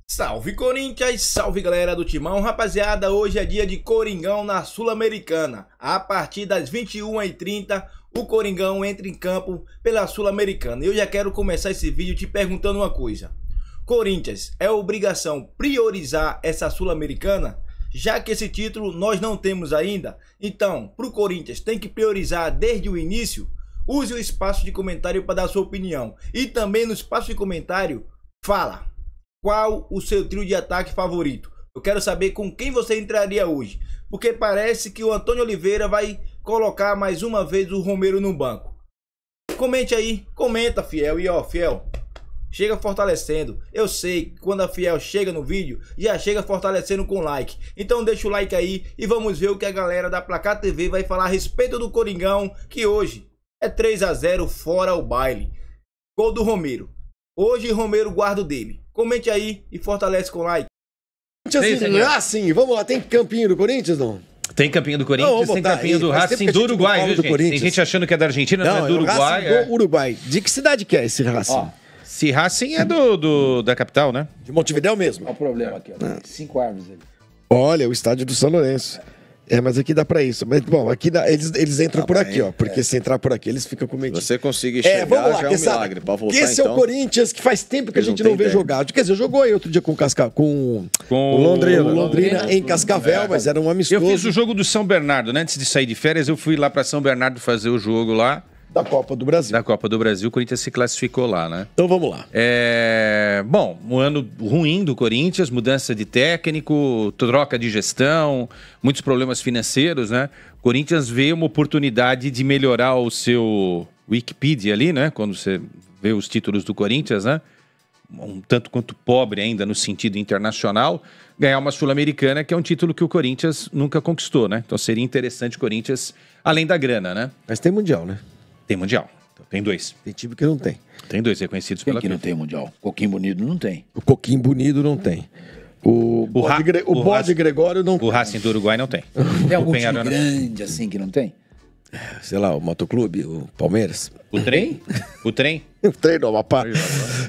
Salve Corinthians, salve galera do Timão. Rapaziada, hoje é dia de Coringão na Sul-Americana. A partir das 21h30, o Coringão entra em campo pela Sul-Americana. E eu já quero começar esse vídeo te perguntando uma coisa. Corinthians, é obrigação priorizar essa Sul-Americana? Já que esse título nós não temos ainda, então, pro Corinthians tem que priorizar desde o início? Use o espaço de comentário para dar sua opinião. E também no espaço de comentário, fala qual o seu trio de ataque favorito. Eu quero saber com quem você entraria hoje, porque parece que o Antônio Oliveira vai colocar mais uma vez o Romero no banco. Comente aí, comenta, fiel. E ó, fiel, chega fortalecendo. Eu sei que quando a fiel chega no vídeo, já chega fortalecendo com like. Então deixa o like aí e vamos ver o que a galera da Placar TV vai falar a respeito do Coringão, que hoje é 3-0 fora o baile. Gol do Romero. Hoje Romero guarda o dele. Comente aí e fortalece com like. Racing, vamos lá, tem campinho do Corinthians, não? Tem campinho do Corinthians, tem campinho do Racing do Uruguai, viu, gente? Tem gente achando que é da Argentina, não é do Uruguai. É do Uruguai. De que cidade que é esse Racing? Ó, esse Racing é da capital, né? De Montevidéu mesmo. Olha o problema aqui, ó. Tem 5 árvores ali. Olha, o estádio do São Lourenço. É, mas aqui dá pra isso. Mas, bom, aqui eles entram por aqui, ó. Porque se entrar por aqui, eles ficam com medo. Você conseguir chegar, vamos lá, já é um milagre. Pra voltar, esse é o Corinthians que faz tempo que a gente não vê jogar. Quer dizer, jogou aí outro dia com o Londrina em Cascavel, mas era um amistoso. Eu fiz o jogo do São Bernardo, né? Antes de sair de férias, eu fui lá pra São Bernardo fazer o jogo lá. Da Copa do Brasil. Da Copa do Brasil, o Corinthians se classificou lá, né? Então vamos lá. Bom, um ano ruim do Corinthians, mudança de técnico, troca de gestão, muitos problemas financeiros, né? O Corinthians vê uma oportunidade de melhorar o seu Wikipedia ali, né? Quando você vê os títulos do Corinthians, né? Um tanto quanto pobre ainda no sentido internacional, ganhar uma Sul-Americana, que é um título que o Corinthians nunca conquistou, né? Então seria interessante o Corinthians, além da grana, né? Mas tem Mundial, né? Tem Mundial. Então, tem 2. Tem time que não tem. Tem 2 reconhecidos Quem pela que não tem Mundial? Coquinho Bonito não tem. O Coquinho Bonito não tem. O Bode Gregório não tem. O Racing do Uruguai não tem. Tem algum time grande assim que não tem? Sei lá, o Motoclube, o Palmeiras. O trem? O trem? O trem do Amapá.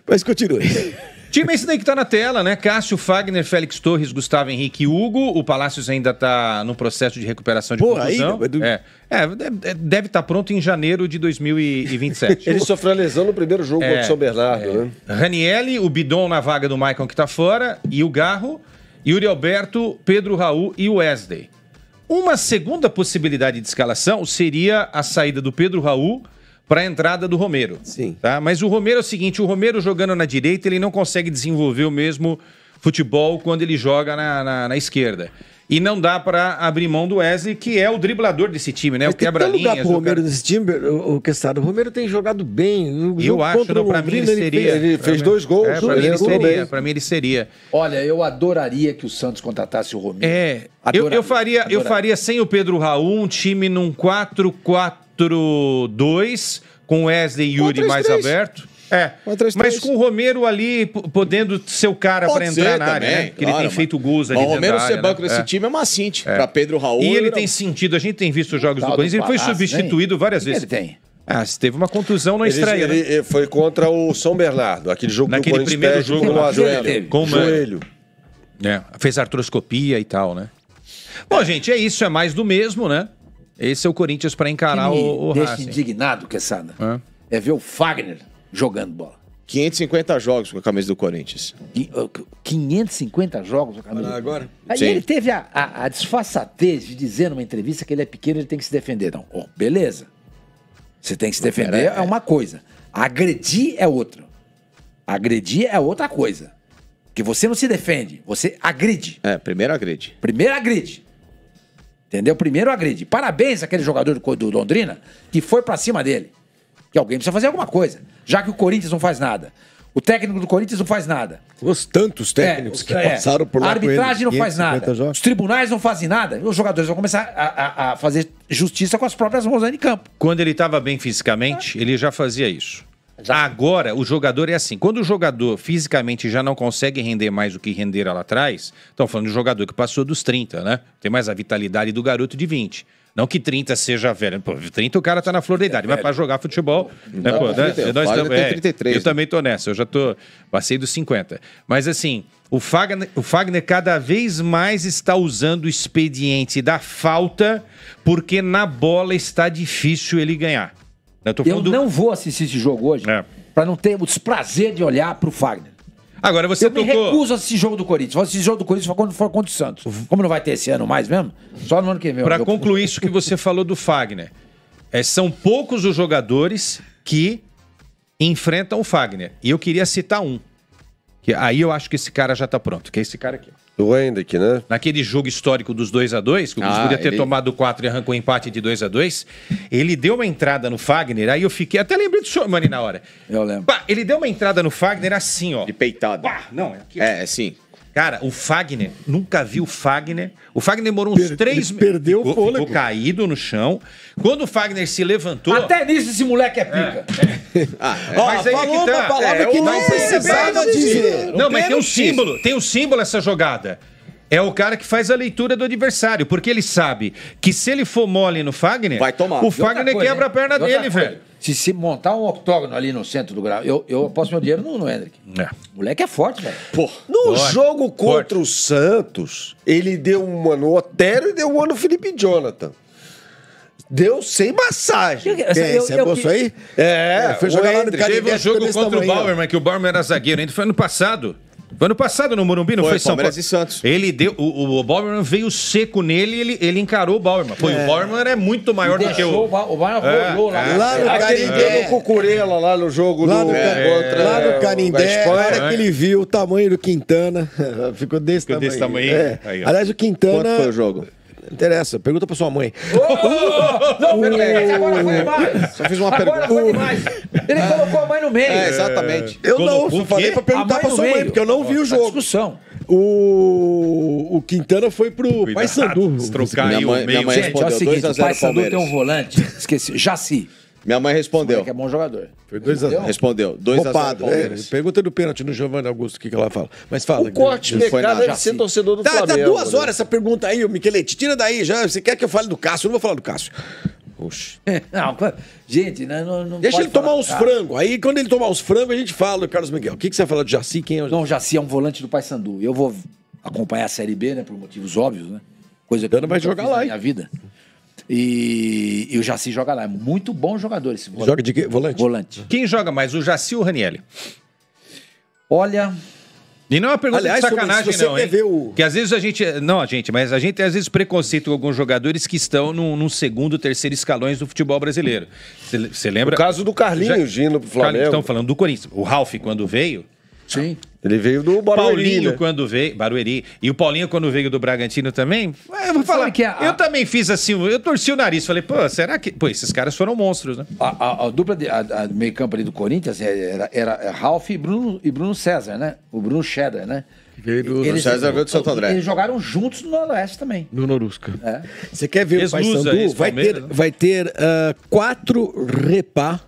Mas continue. Time esse daí que tá na tela, né? Cássio, Fagner, Félix Torres, Gustavo Henrique e Hugo. O Palácios ainda tá no processo de recuperação de contusão. Deve estar pronto em janeiro de 2027. Ele sofreu a lesão no primeiro jogo contra o São Bernardo, né? Ranielli, o Bidon na vaga do Maicon que tá fora, e o Garro, Yuri Alberto, Pedro Raul e o Wesley. Uma segunda possibilidade de escalação seria a saída do Pedro Raul para a entrada do Romero. Sim. Tá? Mas o Romero é o seguinte, o Romero jogando na direita, ele não consegue desenvolver o mesmo futebol quando ele joga na esquerda. E não dá para abrir mão do Wesley, que é o driblador desse time, né? Mas o quebra-linhas. Tem lugar pro Romero nesse time, o Quesada. O Romero tem jogado bem. Eu acho, para mim ele seria. Ele fez 2 gols. Para mim ele seria. Olha, eu adoraria que o Santos contratasse o Romero. Eu faria sem o Pedro Raul um time num 4-4-2, com Wesley e Yuri mais aberto. Mas com o Romero ali podendo ser o cara para entrar na área, né? Que ele tem feito gols ali dentro da área. O Romero ser banco nesse time é uma cinte. Para Pedro Raul. E ele tem sentido, a gente tem visto os jogos do Corinthians, ele foi substituído várias vezes. Ele tem. Se teve uma contusão na estreia. Ele foi contra o São Bernardo, aquele jogo que o Corinthians primeiro jogo no joelho. Com o joelho. Fez artroscopia e tal, né? Bom, gente, é isso, é mais do mesmo, né? Esse é o Corinthians para encarar o Racing. Deixa indignado, Quesada. É ver o Fagner jogando bola. 550 jogos com a camisa do Corinthians. 550 jogos com a camisa. Agora? Aí ele teve a disfarçatez de dizer numa entrevista que ele é pequeno e ele tem que se defender. Não, beleza. Você tem que se defender é uma coisa. Agredir é outra. Agredir é outra coisa. Porque você não se defende, você agride. Primeiro agride. Primeiro agride. Entendeu? Primeiro agride. Parabéns àquele jogador do Londrina que foi pra cima dele. Que alguém precisa fazer alguma coisa. Já que o Corinthians não faz nada. O técnico do Corinthians não faz nada. Os tantos técnicos que passaram por lá. A arbitragem não faz nada. Jogos. Os tribunais não fazem nada. Os jogadores vão começar a fazer justiça com as próprias mãos aí em campo. Quando ele estava bem fisicamente, ele já fazia isso. Agora, o jogador é assim. Quando o jogador fisicamente já não consegue render mais do que rendera lá atrás, estão falando de um jogador que passou dos 30, né? Tem mais a vitalidade do garoto de 20. Não que 30 seja velho. Pô, 30 o cara tá na flor da idade, mas para jogar futebol... Né, pô, né? Tem 33. Eu também tô nessa, passei dos 50. Mas assim, o Fagner cada vez mais está usando o expediente da falta, porque na bola está difícil ele ganhar. Eu não vou assistir esse jogo hoje para não ter o desprazer de olhar pro Fagner. Agora você me recuso a assistir jogo do Corinthians. Vou assistir jogo do Corinthians quando for contra o Santos. Como não vai ter esse ano mais mesmo, só no ano que vem. Para concluir isso que você falou do Fagner, são poucos os jogadores que enfrentam o Fagner. E eu queria citar um. Que aí eu acho que esse cara já tá pronto, que é esse cara aqui. O Hendrick, né? Naquele jogo histórico dos 2-2, que o Corinthians podia ter tomado 4 e arrancou empate de 2-2, ele deu uma entrada no Fagner, aí eu fiquei... Até lembrei do senhor, Mani, na hora. Eu lembro. Pá, ele deu uma entrada no Fagner assim, ó. De peitada. Pá, não, é aqui. Sim. Cara, o Fagner, nunca vi o Fagner. O Fagner demorou uns 3 meses. Perdeu o fôlego. Ficou caído no chão. Quando o Fagner se levantou... Até nisso esse moleque é pica. Mas aí falou que tá. uma palavra que não precisava dizer. Não, mas tem um símbolo. Tem um símbolo essa jogada. É o cara que faz a leitura do adversário, porque ele sabe que se ele for mole no Fagner, vai tomar. O Fagner quebra a perna dele, velho. Se montar um octógono ali no centro do grau, eu aposto meu dinheiro no Hendrick. O moleque é forte, velho. No jogo contra o Santos, ele deu uma no Otero e deu uma no Felipe Jonathan. Deu sem massagem. Você é moço aí? Foi jogar lá no Teve um jogo contra o Bauerman, que o Bauerman era zagueiro, ainda foi ano passado. Foi ano passado no Morumbi, não foi São Paulo? E Santos. Ele deu, o Bauerman veio seco nele e ele encarou o Bauerman. O Bauerman é muito maior do que o... O Bauerman rolou lá no Canindé. No Cucurella, lá no jogo lá do... Lá no Canindé, na hora que ele viu o tamanho do Quintana, ficou desse tamanho. Aí, aliás, o Quintana... Quanto foi o jogo? Não interessa, pergunta pra sua mãe. Não, agora foi demais. Só fiz uma pergunta. Agora foi demais. Ele colocou a mãe no meio. Exatamente. Eu só falei pra perguntar pra sua mãe, porque eu não vi o jogo. Discussão. O Quintana foi pro Paysandu. Trocar minha mãe Gente, é o seguinte, o Paysandu tem um volante, esqueci, Jaci. Minha mãe respondeu. Que é bom jogador. Foi 2-0. Respondeu. 2-0. Pergunta do pênalti no Giovanni Augusto, o que ela fala. Mas fala. O corte de mercado é ser torcedor do Flamengo. Tá 2 horas essa pergunta aí, o Michelete. Tira daí já. Você quer que eu fale do Cássio? Eu não vou falar do Cássio. Oxe. Não, gente, não deixa ele tomar uns frangos. Aí, quando ele tomar uns frangos, a gente fala do Carlos Miguel. O que você vai falar do Jaci? Quem é o... Não, o Jaci é um volante do Paysandu. Eu vou acompanhar a Série B, né, por motivos óbvios, né? Coisa que eu vai jogar lá, na minha vida. E o Jaci joga lá. É muito bom jogador esse volante. Joga de quê? Volante? Quem joga mais, o Jaci ou o Ranieri? Olha... E não é uma pergunta de sacanagem, não, hein? Que às vezes a gente... Não, mas a gente tem às vezes preconceito com alguns jogadores que estão num segundo, terceiro escalões do futebol brasileiro. Você lembra? O caso do Carlinhos, Gino pro Flamengo. Estão falando do Corinthians. O Ralf, quando veio... Sim. Ele veio do Barueri, Paulinho, né? quando veio... Barueri. E o Paulinho, quando veio do Bragantino também... Eu vou falar que eu também fiz assim... Eu torci o nariz. Falei, pô, será que... Pô, esses caras foram monstros, né? A dupla de meio campo ali do Corinthians era Ralf e Bruno César, né? O Bruno Cheddar, né? O César veio do Santo André. Eles jogaram juntos no Noroeste também. No Norusca. Você quer ver o Paysandu? Vai ter 4 repá.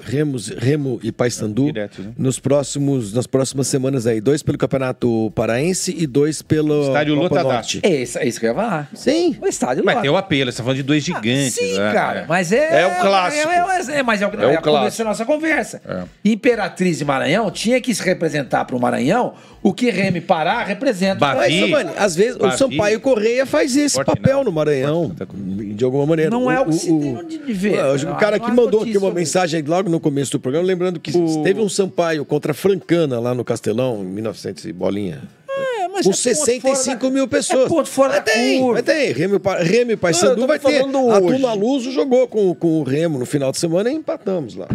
Remo e Paysandu nas próximas semanas aí. 2 pelo Campeonato Paraense e 2 pelo Estádio Lotadaço. É isso que eu ia falar. Sim. O estádio Mas tem o apelo, você tá falando de 2 gigantes. Sim, cara. Mas é o clássico. Mas é o clássico. É a nossa conversa. Imperatriz e Maranhão tinha que se representar para o Maranhão o que Remo e Pará representa. Às vezes o Sampaio Correia faz esse papel no Maranhão, de alguma maneira. Não é o que se tem de ver. O cara que mandou aqui uma mensagem logo no começo do programa, lembrando que teve um Sampaio contra Francana lá no Castelão, em 1900 e bolinha. Com 65 mil pessoas. Ponto fora da curva. Mas tem. Remo e Paysandu vai ter. A Tuna Luso jogou com o Remo no final de semana e empatamos lá.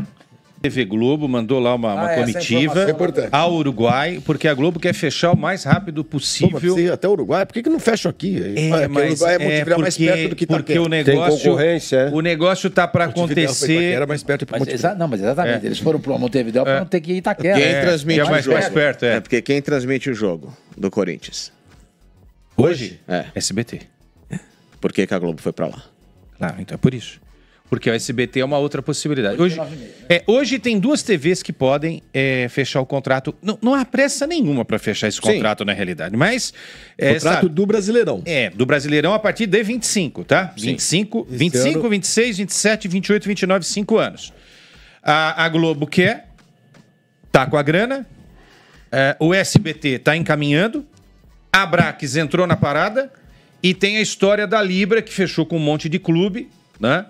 TV Globo mandou lá uma comitiva ao Uruguai, porque a Globo quer fechar o mais rápido possível. Até o Uruguai, por que não fecha aqui? Mas o Uruguai é mais perto do que porque o negócio, tem concorrência. O negócio tá para acontecer. Era mais perto mas exatamente. Eles foram para Montevidéu para não ter que ir Itaquera. Quem transmite mais perto, É porque quem transmite o jogo do Corinthians? Hoje? SBT. Por que a Globo foi para lá? Claro, então é por isso. Porque o SBT é uma outra possibilidade. Hoje tem 2 TVs que podem fechar o contrato. Não há pressa nenhuma para fechar esse contrato, na realidade. Mas. Contrato do Brasileirão. Do Brasileirão a partir de 25, tá? Sim. 25, 26, 27, 28, 29, 5 anos. A Globo quer, tá com a grana. O SBT tá encaminhando. A Abrax entrou na parada. E tem a história da Libra, que fechou com um monte de clube, né?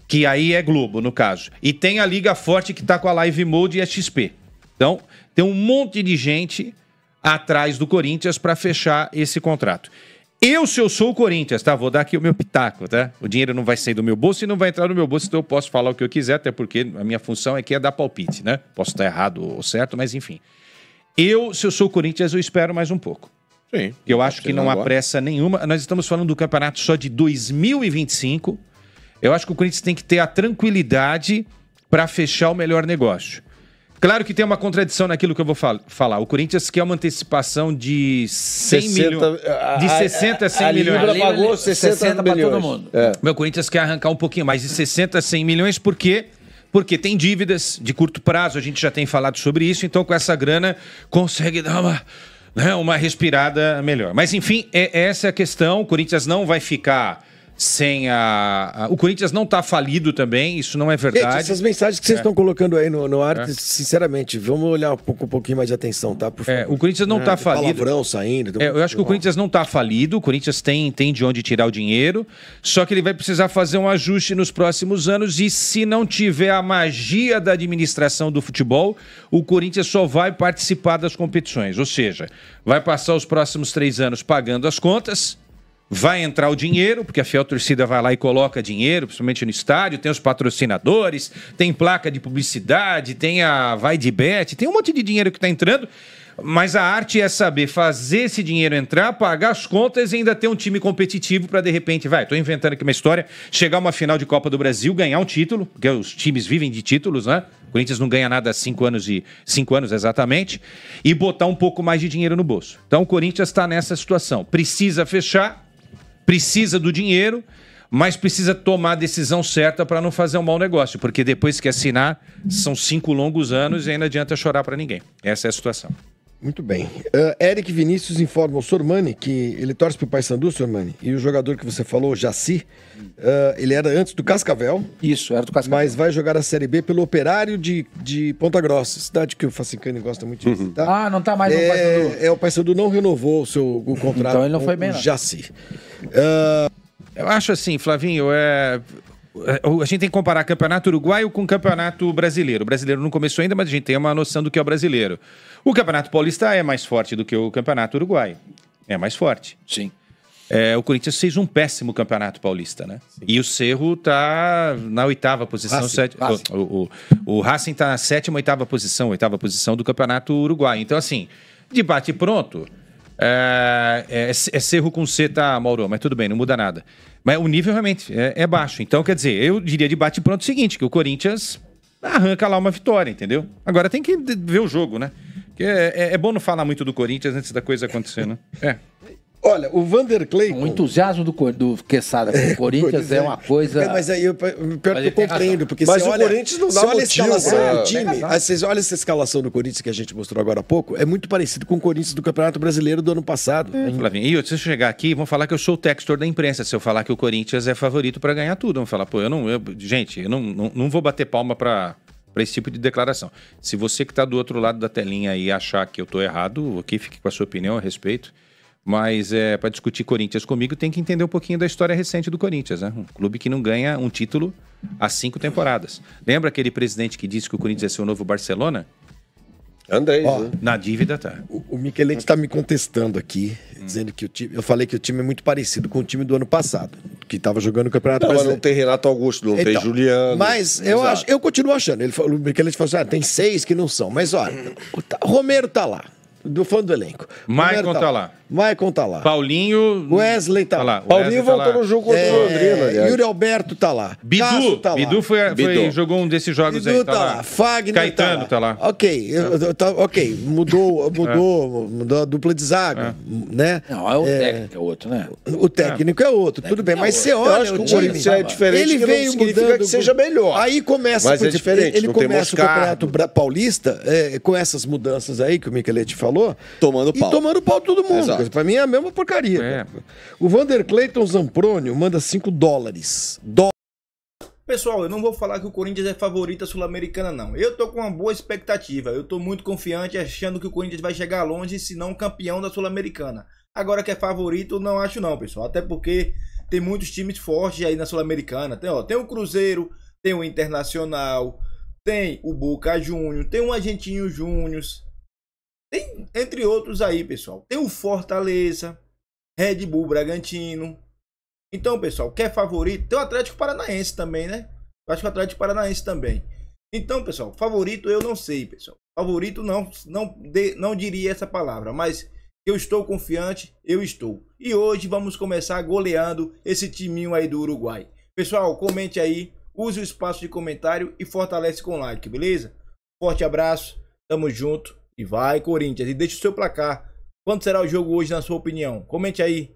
Que aí é Globo, no caso. E tem a Liga Forte, que está com a Live Mode e a XP. Então, tem um monte de gente atrás do Corinthians para fechar esse contrato. Se eu sou o Corinthians, tá? Vou dar aqui o meu pitaco, tá? O dinheiro não vai sair do meu bolso e não vai entrar no meu bolso, então eu posso falar o que eu quiser, até porque a minha função aqui é dar palpite, né? Posso estar errado ou certo, mas enfim. Se eu sou o Corinthians, eu espero mais um pouco. Sim, eu acho que não há pressa nenhuma. Nós estamos falando do campeonato só de 2025. Eu acho que o Corinthians tem que ter a tranquilidade para fechar o melhor negócio. Claro que tem uma contradição naquilo que eu vou falar. O Corinthians quer uma antecipação de 100 milhões. De 60 a 100 milhões. A Libra pagou 60 para todo mundo. Meu Corinthians quer arrancar um pouquinho mais de 60 a 100 milhões, por quê? Porque tem dívidas de curto prazo, a gente já tem falado sobre isso, então com essa grana consegue dar uma respirada melhor. Mas, enfim, essa é a questão. O Corinthians não vai ficar sem o Corinthians não está falido também, isso não é verdade. Gente, essas mensagens que vocês estão colocando aí no ar, sinceramente, vamos olhar um pouquinho mais de atenção, tá? Por favor. O Corinthians não está falido. Palavrão saindo. Eu acho que o Corinthians não está falido, o Corinthians tem de onde tirar o dinheiro, só que ele vai precisar fazer um ajuste nos próximos anos e se não tiver a magia da administração do futebol, o Corinthians só vai participar das competições, ou seja, vai passar os próximos 3 anos pagando as contas. Vai entrar o dinheiro, porque a fiel torcida vai lá e coloca dinheiro, principalmente no estádio, tem os patrocinadores, tem placa de publicidade, tem a Vai de Bet, tem um monte de dinheiro que está entrando, mas a arte é saber fazer esse dinheiro entrar, pagar as contas e ainda ter um time competitivo para, de repente, estou inventando aqui uma história, chegar a uma final de Copa do Brasil, ganhar um título, porque os times vivem de títulos, né? O Corinthians não ganha nada há 5 anos exatamente, e botar um pouco mais de dinheiro no bolso. Então o Corinthians está nessa situação, precisa fechar, precisa do dinheiro, mas precisa tomar a decisão certa para não fazer um mau negócio, porque depois que assinar, são 5 longos anos e ainda adianta chorar para ninguém. Essa é a situação. Muito bem. Eric Vinícius informa o Sormani que ele torce para o Paysandu, Sormani, e o jogador que você falou, Jaci, ele era antes do Cascavel. Isso, era do Cascavel. Mas vai jogar a Série B pelo Operário de Ponta Grossa, cidade que o Facicani gosta muito de visitar. Não está mais no Paysandu. O Paysandu não renovou o contrato. Então ele não foi bem, não. Jaci. Eu acho assim, Flavinho, a gente tem que comparar campeonato uruguaio com campeonato brasileiro. O brasileiro não começou ainda, mas a gente tem uma noção do que é o brasileiro. O campeonato paulista é mais forte do que o campeonato uruguaio. É mais forte. Sim. O Corinthians fez um péssimo campeonato paulista, né? Sim. E o Cerro está na 8ª posição. O Racing está na 7ª, 8ª posição do campeonato uruguaio. Então, assim, de bate pronto... É Cerro com C, tá, Mauro? Mas tudo bem, não muda nada. Mas o nível realmente é baixo. Então, quer dizer, eu diria de bate-pronto o seguinte, que o Corinthians arranca lá uma vitória, entendeu? Agora tem que ver o jogo, né? Porque é bom não falar muito do Corinthians antes da coisa acontecer, né? Olha, o Vanderlei... O entusiasmo do Quesada com o Corinthians é uma coisa... Mas aí eu compreendo, porque mas o Corinthians não dá motivo. A escalação do time, vocês olham essa escalação do Corinthians que a gente mostrou agora há pouco, é muito parecido com o Corinthians do Campeonato Brasileiro do ano passado. Flavinho, e se eu chegar aqui, vão falar que eu sou o textor da imprensa, se eu falar que o Corinthians é favorito para ganhar tudo. Vão falar, gente, eu não vou bater palma para esse tipo de declaração. Se você que está do outro lado da telinha aí achar que eu estou errado, ok, fique com a sua opinião a respeito. Mas para discutir Corinthians comigo tem que entender um pouquinho da história recente do Corinthians, né? Um clube que não ganha um título há 5 temporadas. Lembra aquele presidente que disse que o Corinthians ia ser o novo Barcelona? Andrei. Na dívida tá. O Michelete está me contestando aqui, dizendo que o time... Eu falei que o time é muito parecido com o time do ano passado, que estava jogando o Campeonato Brasileiro. Mas não tem Renato Augusto, não tem Juliano. Mas eu continuo achando. O Michelete falou assim, tem 6 que não são. Mas olha, o Romero tá lá, do fã do elenco. Maicon tá lá. Maicon tá lá. Paulinho. Wesley tá lá. Paulinho voltou no jogo contra o Londrina. Yuri Alberto tá lá. Bidu tá lá. Bidu jogou um desses jogos Bidu aí. tá lá. Fagner Caetano tá lá. Ok. Mudou a dupla de zaga, né? Não, o técnico é outro, né? O técnico é outro, tudo bem. Mas você olha, eu acho que o Corinthians é diferente, ele que veio não significa mudando, que seja melhor. Aí começa, mas é diferente. Ele começa o Campeonato Paulista com essas mudanças aí que o Micheletti falou, tomando pau de todo mundo. Pra mim é a mesma porcaria. O Vander Clayton Zamprônio manda $5. Pessoal, eu não vou falar que o Corinthians é favorito à Sul-Americana, não. Eu tô com uma boa expectativa. Eu tô muito confiante, achando que o Corinthians vai chegar longe, se não campeão da Sul-Americana. Agora que é favorito, não acho não, pessoal. Até porque tem muitos times fortes aí na Sul-Americana. Tem o Cruzeiro, tem o Internacional, tem o Boca Juniors, tem o Argentino Júnior. Tem, entre outros aí, pessoal. Tem o Fortaleza, Red Bull Bragantino. Então, pessoal, quer favorito? Tem o Atlético Paranaense também, né? Eu acho que o Atlético Paranaense também. Então, pessoal, favorito eu não sei, pessoal. Favorito não diria essa palavra, mas eu estou confiante, eu estou. E hoje vamos começar goleando esse timinho aí do Uruguai. Pessoal, comente aí, use o espaço de comentário e fortalece com like, beleza? Forte abraço, tamo junto e vai Corinthians. E deixa o seu placar. Quanto será o jogo hoje na sua opinião? Comente aí.